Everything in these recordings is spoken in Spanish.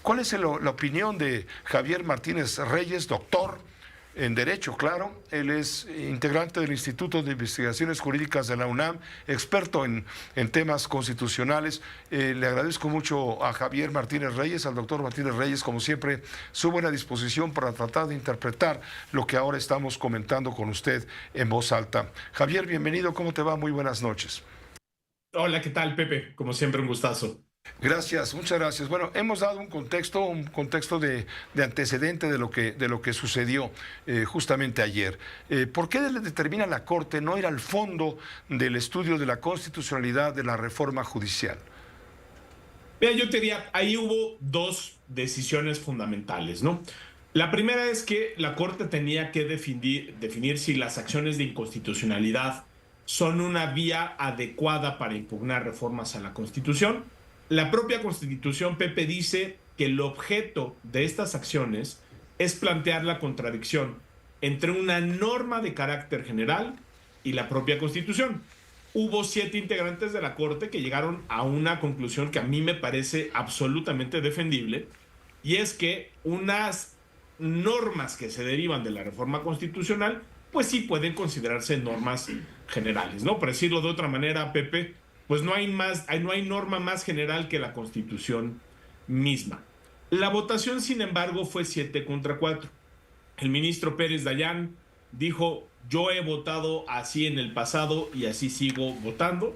¿Cuál es la opinión de Javier Martínez Reyes, doctor en Derecho, claro? Él es integrante del Instituto de Investigaciones Jurídicas de la UNAM, experto en temas constitucionales. Le agradezco mucho a Javier Martínez Reyes, al doctor Martínez Reyes, como siempre, su buena disposición para tratar de interpretar lo que ahora estamos comentando con usted en voz alta. Javier, bienvenido, ¿cómo te va? Muy buenas noches. Hola, ¿qué tal, Pepe? Como siempre, un gustazo. Gracias, muchas gracias. Bueno, hemos dado un contexto de antecedente de lo que sucedió justamente ayer. ¿Por qué determina la Corte no ir al fondo del estudio de la constitucionalidad de la reforma judicial? Mira, yo te diría, ahí hubo dos decisiones fundamentales, ¿no? La primera es que la Corte tenía que definir si las acciones de inconstitucionalidad son una vía adecuada para impugnar reformas a la Constitución. La propia Constitución, Pepe, dice que el objeto de estas acciones es plantear la contradicción entre una norma de carácter general y la propia Constitución. Hubo 7 integrantes de la Corte que llegaron a una conclusión que a mí me parece absolutamente defendible, y es que unas normas que se derivan de la reforma constitucional, pues sí pueden considerarse normas generales, ¿no? Por decirlo de otra manera, Pepe, pues no hay norma más general que la Constitución misma. La votación, sin embargo, fue 7 contra 4. El ministro Pérez Dayán dijo: yo he votado así en el pasado y así sigo votando.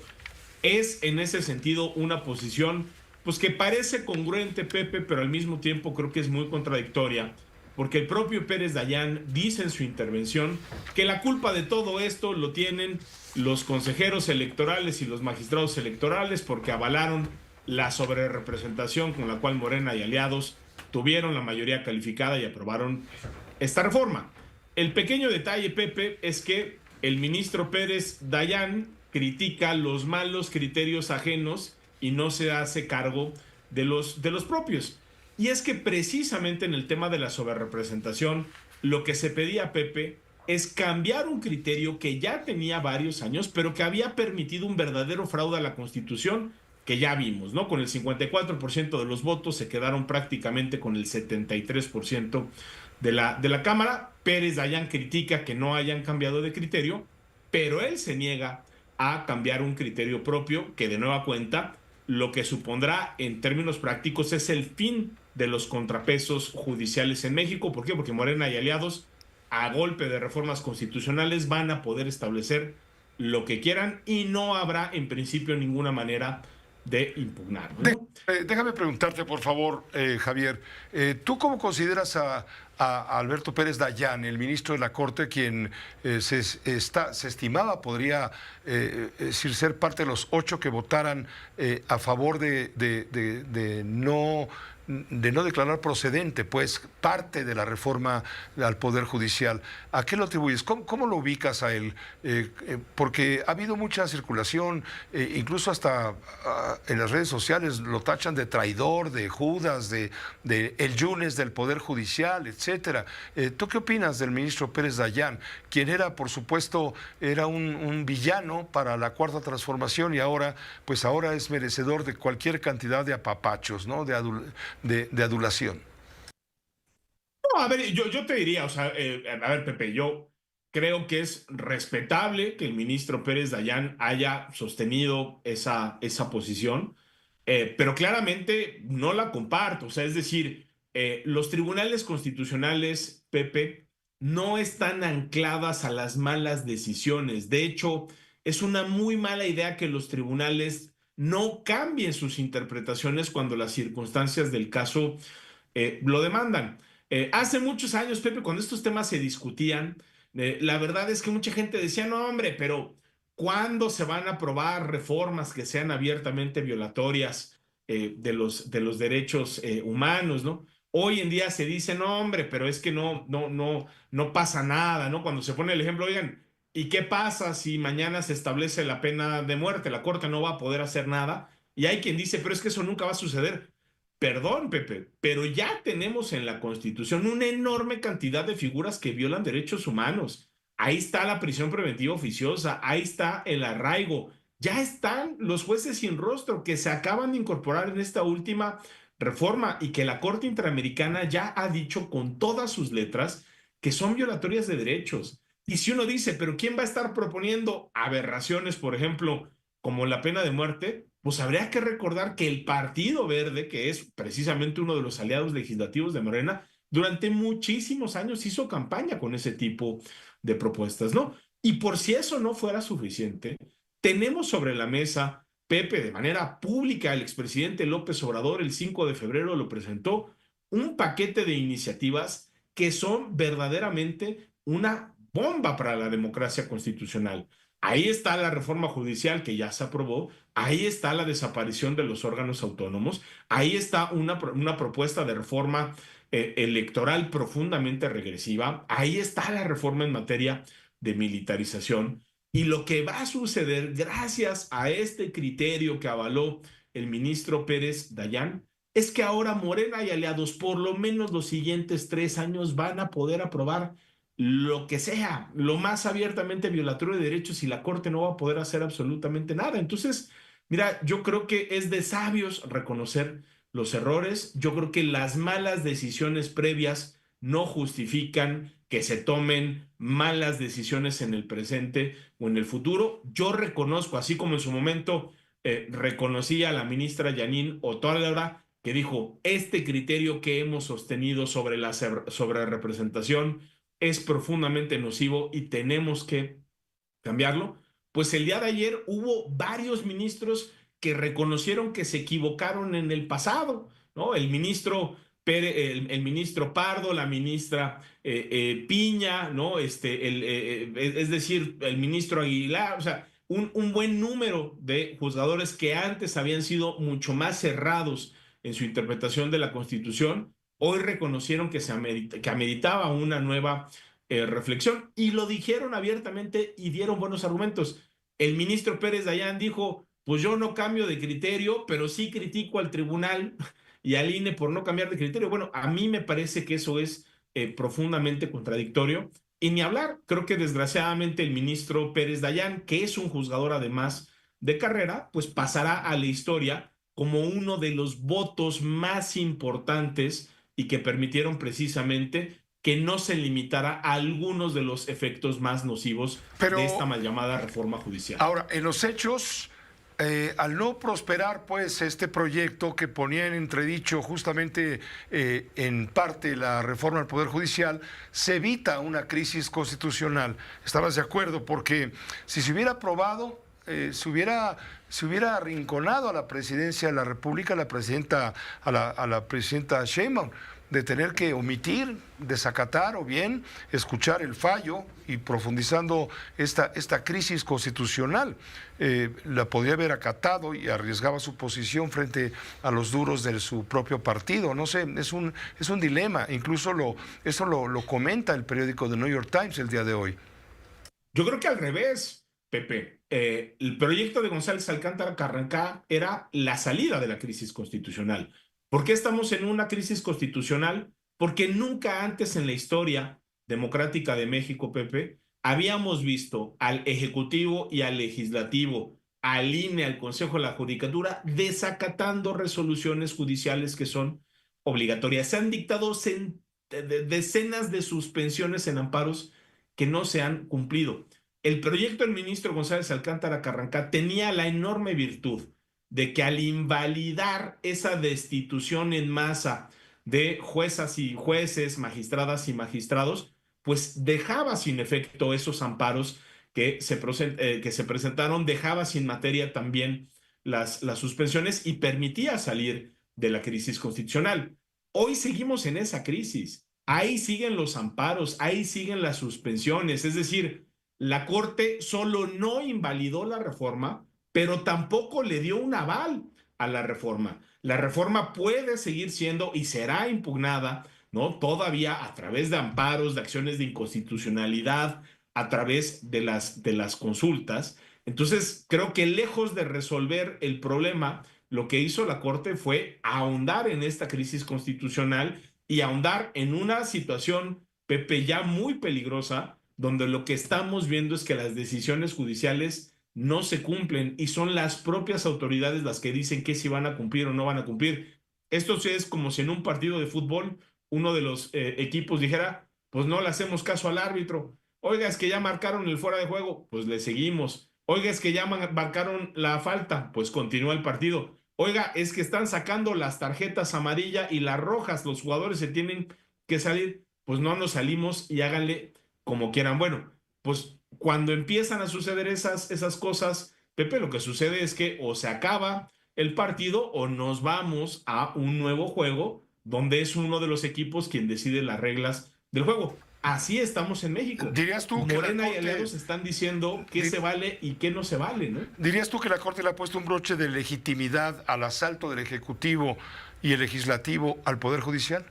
Es en ese sentido una posición pues que parece congruente, Pepe, pero al mismo tiempo creo que es muy contradictoria, porque el propio Pérez Dayán dice en su intervención que la culpa de todo esto lo tienen los consejeros electorales y los magistrados electorales, porque avalaron la sobrerepresentación con la cual Morena y aliados tuvieron la mayoría calificada y aprobaron esta reforma. El pequeño detalle, Pepe, es que el ministro Pérez Dayán critica los malos criterios ajenos y no se hace cargo de los propios. Y es que precisamente en el tema de la sobrerepresentación, lo que se pedía, Pepe, es cambiar un criterio que ya tenía varios años, pero que había permitido un verdadero fraude a la Constitución, que ya vimos, ¿no? Con el 54% de los votos se quedaron prácticamente con el 73% de la Cámara. Pérez Dayán critica que no hayan cambiado de criterio, pero él se niega a cambiar un criterio propio que, de nueva cuenta, lo que supondrá en términos prácticos es el fin de los contrapesos judiciales en México. ¿Por qué? Porque Morena y aliados, a golpe de reformas constitucionales, van a poder establecer lo que quieran y no habrá en principio ninguna manera de impugnarlo, ¿no? Déjame preguntarte, por favor, Javier, ¿tú cómo consideras a Alberto Pérez Dayán, el ministro de la Corte, quien se estimaba podría decir, ser parte de los 8 que votaran a favor de no declarar procedente, pues, parte de la reforma al Poder Judicial? ¿A qué lo atribuyes? ¿Cómo lo ubicas a él? Porque ha habido mucha circulación, incluso hasta en las redes sociales lo tachan de traidor, de Judas, de el Yunes del Poder Judicial, etcétera. ¿Tú qué opinas del ministro Pérez Dayán, quien era, por supuesto, era un villano para la Cuarta Transformación y ahora es merecedor de cualquier cantidad de apapachos, ¿no? De adulación? No, a ver, yo te diría, o sea, a ver, Pepe, yo creo que es respetable que el ministro Pérez Dayán haya sostenido esa posición, pero claramente no la comparto. O sea, es decir, los tribunales constitucionales, Pepe, no están ancladas a las malas decisiones. De hecho, es una muy mala idea que los tribunales no cambien sus interpretaciones cuando las circunstancias del caso lo demandan. Hace muchos años, Pepe, cuando estos temas se discutían, la verdad es que mucha gente decía: no, hombre, pero ¿cuándo se van a aprobar reformas que sean abiertamente violatorias de los derechos humanos, ¿no? Hoy en día se dice: no, hombre, pero es que no pasa nada, ¿no? Cuando se pone el ejemplo, oigan, ¿y qué pasa si mañana se establece la pena de muerte? La Corte no va a poder hacer nada. Y hay quien dice: pero es que eso nunca va a suceder. Perdón, Pepe, pero ya tenemos en la Constitución una enorme cantidad de figuras que violan derechos humanos. Ahí está la prisión preventiva oficiosa, ahí está el arraigo, ya están los jueces sin rostro que se acaban de incorporar en esta última reforma y que la Corte Interamericana ya ha dicho con todas sus letras que son violatorias de derechos. Y si uno dice, pero ¿quién va a estar proponiendo aberraciones, por ejemplo, como la pena de muerte? Pues habría que recordar que el Partido Verde, que es precisamente uno de los aliados legislativos de Morena, durante muchísimos años hizo campaña con ese tipo de propuestas, ¿no? Y por si eso no fuera suficiente, tenemos sobre la mesa, Pepe, de manera pública, el expresidente López Obrador el 5 de febrero lo presentó, un paquete de iniciativas que son verdaderamente una bomba para la democracia constitucional. Ahí está la reforma judicial que ya se aprobó, ahí está la desaparición de los órganos autónomos, ahí está una propuesta de reforma electoral profundamente regresiva, ahí está la reforma en materia de militarización. Y lo que va a suceder gracias a este criterio que avaló el ministro Pérez Dayán es que ahora Morena y aliados por lo menos los siguientes 3 años van a poder aprobar lo que sea, lo más abiertamente violatorio de derechos y la Corte no va a poder hacer absolutamente nada. Entonces, mira, yo creo que es de sabios reconocer los errores. Yo creo que las malas decisiones previas no justifican que se tomen malas decisiones en el presente o en el futuro. Yo reconozco, así como en su momento reconocí a la ministra Janine Otárola, que dijo, este criterio que hemos sostenido sobre la sobre representación es profundamente nocivo y tenemos que cambiarlo. Pues el día de ayer hubo varios ministros que reconocieron que se equivocaron en el pasado, ¿no? El ministro el ministro Pardo, la ministra Piña, ¿no? Es decir, el ministro Aguilar, o sea, un buen número de juzgadores que antes habían sido mucho más cerrados en su interpretación de la Constitución, hoy reconocieron que que ameritaba una nueva reflexión y lo dijeron abiertamente y dieron buenos argumentos. El ministro Pérez Dayán dijo, pues yo no cambio de criterio, pero sí critico al tribunal y al INE por no cambiar de criterio. Bueno, a mí me parece que eso es profundamente contradictorio. Y ni hablar, creo que desgraciadamente el ministro Pérez Dayán, que es un juzgador además de carrera, pues pasará a la historia como uno de los votos más importantes y que permitieron precisamente que no se limitara a algunos de los efectos más nocivos de esta mal llamada reforma judicial. Ahora, en los hechos, al no prosperar pues este proyecto que ponía en entredicho justamente en parte la reforma al Poder Judicial, se evita una crisis constitucional. ¿Estabas de acuerdo? Porque si se hubiera aprobado, se hubiera arrinconado a la presidencia de la República, a la presidenta Sheinbaum, de tener que omitir, desacatar o bien escuchar el fallo y profundizando esta crisis constitucional. La podría haber acatado y arriesgaba su posición frente a los duros de su propio partido. No sé, es un dilema. Incluso eso lo comenta el periódico The New York Times el día de hoy. Yo creo que al revés, Pepe. El proyecto de González Alcántara Carrancá era la salida de la crisis constitucional. ¿Por qué estamos en una crisis constitucional? Porque nunca antes en la historia democrática de México, Pepe, habíamos visto al Ejecutivo y al Legislativo, al INE, al Consejo de la Judicatura, desacatando resoluciones judiciales que son obligatorias. Se han dictado decenas de suspensiones en amparos que no se han cumplido. El proyecto del ministro González Alcántara Carrancá tenía la enorme virtud de que al invalidar esa destitución en masa de juezas y jueces, magistradas y magistrados, pues dejaba sin efecto esos amparos que se presentaron, dejaba sin materia también las suspensiones y permitía salir de la crisis constitucional. Hoy seguimos en esa crisis. Ahí siguen los amparos, ahí siguen las suspensiones, es decir, la Corte solo no invalidó la reforma, pero tampoco le dio un aval a la reforma. La reforma puede seguir siendo y será impugnada, ¿no? Todavía a través de amparos, de acciones de inconstitucionalidad, a través de las consultas. Entonces, creo que lejos de resolver el problema, lo que hizo la Corte fue ahondar en esta crisis constitucional y ahondar en una situación, Pepe, ya muy peligrosa, donde lo que estamos viendo es que las decisiones judiciales no se cumplen y son las propias autoridades las que dicen que si van a cumplir o no van a cumplir. Esto sí es como si en un partido de fútbol uno de los equipos dijera, pues no le hacemos caso al árbitro. Oiga, es que ya marcaron el fuera de juego, pues le seguimos. Oiga, es que ya marcaron la falta, pues continúa el partido. Oiga, es que están sacando las tarjetas amarillas y las rojas, los jugadores se tienen que salir, pues no nos salimos y háganle como quieran. Bueno, pues cuando empiezan a suceder esas cosas, Pepe, lo que sucede es que o se acaba el partido o nos vamos a un nuevo juego donde es uno de los equipos quien decide las reglas del juego. Así estamos en México. ¿Dirías tú que la Morena y Corte, aliados están diciendo qué se vale y qué no se vale, ¿no? dirías tú que la Corte le ha puesto un broche de legitimidad al asalto del Ejecutivo y el Legislativo al Poder Judicial?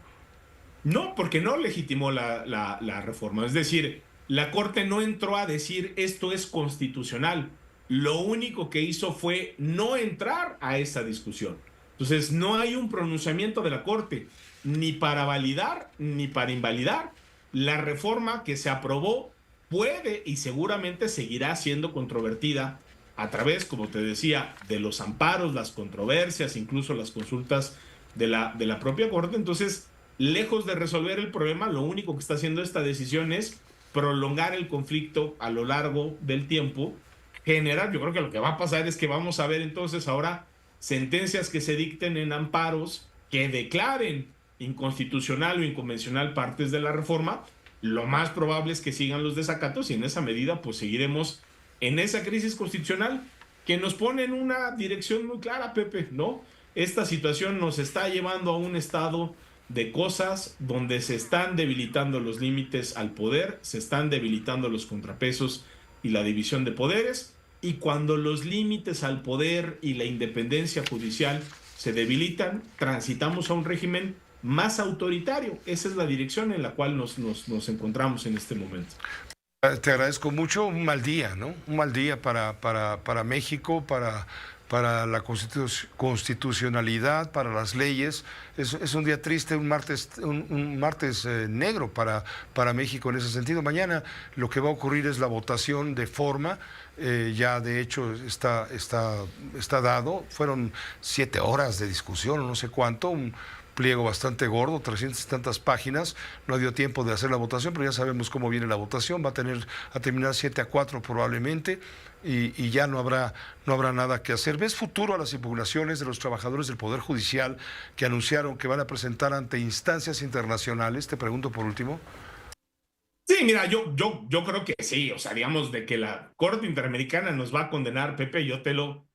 No, porque no legitimó la reforma. Es decir, la Corte no entró a decir esto es constitucional. Lo único que hizo fue no entrar a esa discusión. Entonces, no hay un pronunciamiento de la Corte ni para validar ni para invalidar. La reforma que se aprobó puede y seguramente seguirá siendo controvertida a través, como te decía, de los amparos, las controversias, incluso las consultas de la propia Corte. Entonces, lejos de resolver el problema, lo único que está haciendo esta decisión es prolongar el conflicto a lo largo del tiempo, generar, yo creo que lo que va a pasar es que vamos a ver entonces ahora sentencias que se dicten en amparos que declaren inconstitucional o inconvencional partes de la reforma. Lo más probable es que sigan los desacatos y en esa medida pues seguiremos en esa crisis constitucional que nos pone en una dirección muy clara, Pepe, ¿no? Esta situación nos está llevando a un estado de cosas donde se están debilitando los límites al poder, se están debilitando los contrapesos y la división de poderes, y cuando los límites al poder y la independencia judicial se debilitan, transitamos a un régimen más autoritario. Esa es la dirección en la cual nos encontramos en este momento. Te agradezco mucho, un mal día, ¿no? Un mal día para México, para la constitucionalidad, para las leyes. Es un día triste, un martes negro para México en ese sentido. Mañana lo que va a ocurrir es la votación de forma. Ya de hecho está dado. Fueron 7 horas de discusión, o no sé cuánto, un pliego bastante gordo, 300 y tantas páginas. No dio tiempo de hacer la votación, pero ya sabemos cómo viene la votación. Va a terminar 7-4 probablemente, y ya no habrá nada que hacer. ¿Ves futuro a las impugnaciones de los trabajadores del Poder Judicial que anunciaron que van a presentar ante instancias internacionales? Te pregunto por último. Sí, mira, yo creo que sí, o sea, digamos, de que la Corte Interamericana nos va a condenar, Pepe, yo te lo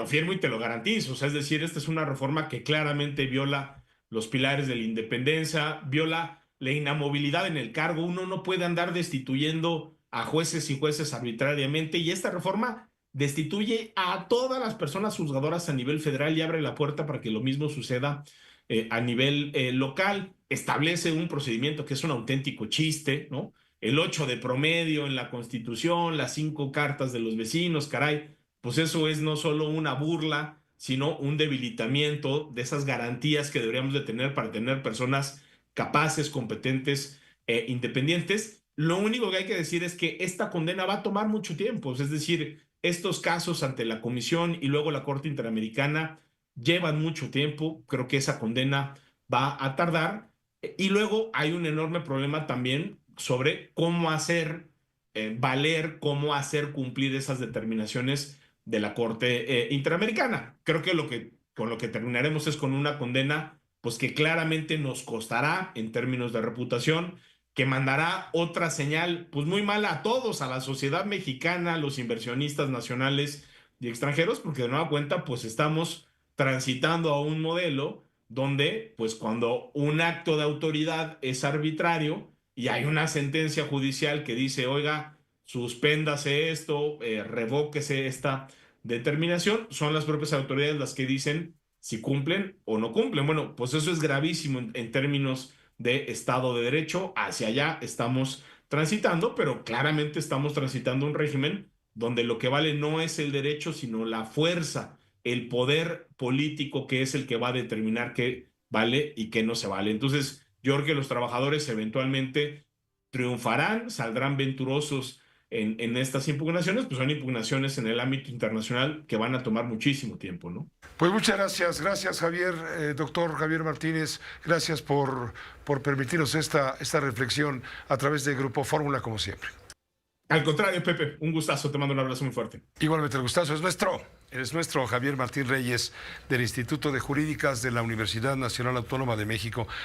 firmo y te lo garantizo. O sea, es decir, esta es una reforma que claramente viola los pilares de la independencia, viola la inamovilidad en el cargo. Uno no puede andar destituyendo a jueces y jueces arbitrariamente, y esta reforma destituye a todas las personas juzgadoras a nivel federal y abre la puerta para que lo mismo suceda a nivel local. Establece un procedimiento que es un auténtico chiste, ¿no? El 8 de promedio en la Constitución, las 5 cartas de los vecinos, caray, pues eso es no solo una burla, sino un debilitamiento de esas garantías que deberíamos de tener para tener personas capaces, competentes, independientes. Lo único que hay que decir es que esta condena va a tomar mucho tiempo, es decir, estos casos ante la Comisión y luego la Corte Interamericana llevan mucho tiempo. Creo que esa condena va a tardar. Y luego hay un enorme problema también sobre cómo hacer valer, cómo hacer cumplir esas determinaciones de la Corte Interamericana. Creo que con lo que terminaremos es con una condena pues que claramente nos costará en términos de reputación, que mandará otra señal pues muy mala a todos, a la sociedad mexicana, a los inversionistas nacionales y extranjeros, porque de nueva cuenta pues estamos transitando a un modelo donde, pues cuando un acto de autoridad es arbitrario y hay una sentencia judicial que dice, oiga, suspéndase esto, revóquese esta determinación, son las propias autoridades las que dicen si cumplen o no cumplen. Bueno, pues eso es gravísimo en términos de Estado de Derecho. Hacia allá estamos transitando, pero claramente estamos transitando un régimen donde lo que vale no es el derecho, sino la fuerza, el poder político, que es el que va a determinar qué vale y qué no se vale. Entonces, yo creo que los trabajadores eventualmente triunfarán, saldrán venturosos en estas impugnaciones, pues son impugnaciones en el ámbito internacional que van a tomar muchísimo tiempo, ¿no? Pues muchas gracias Javier, doctor Javier Martínez, gracias por permitirnos esta reflexión a través de Grupo Fórmula, como siempre. Al contrario, Pepe, un gustazo, te mando un abrazo muy fuerte. Igualmente el gustazo es nuestro Javier Martín Reyes del Instituto de Jurídicas de la Universidad Nacional Autónoma de México.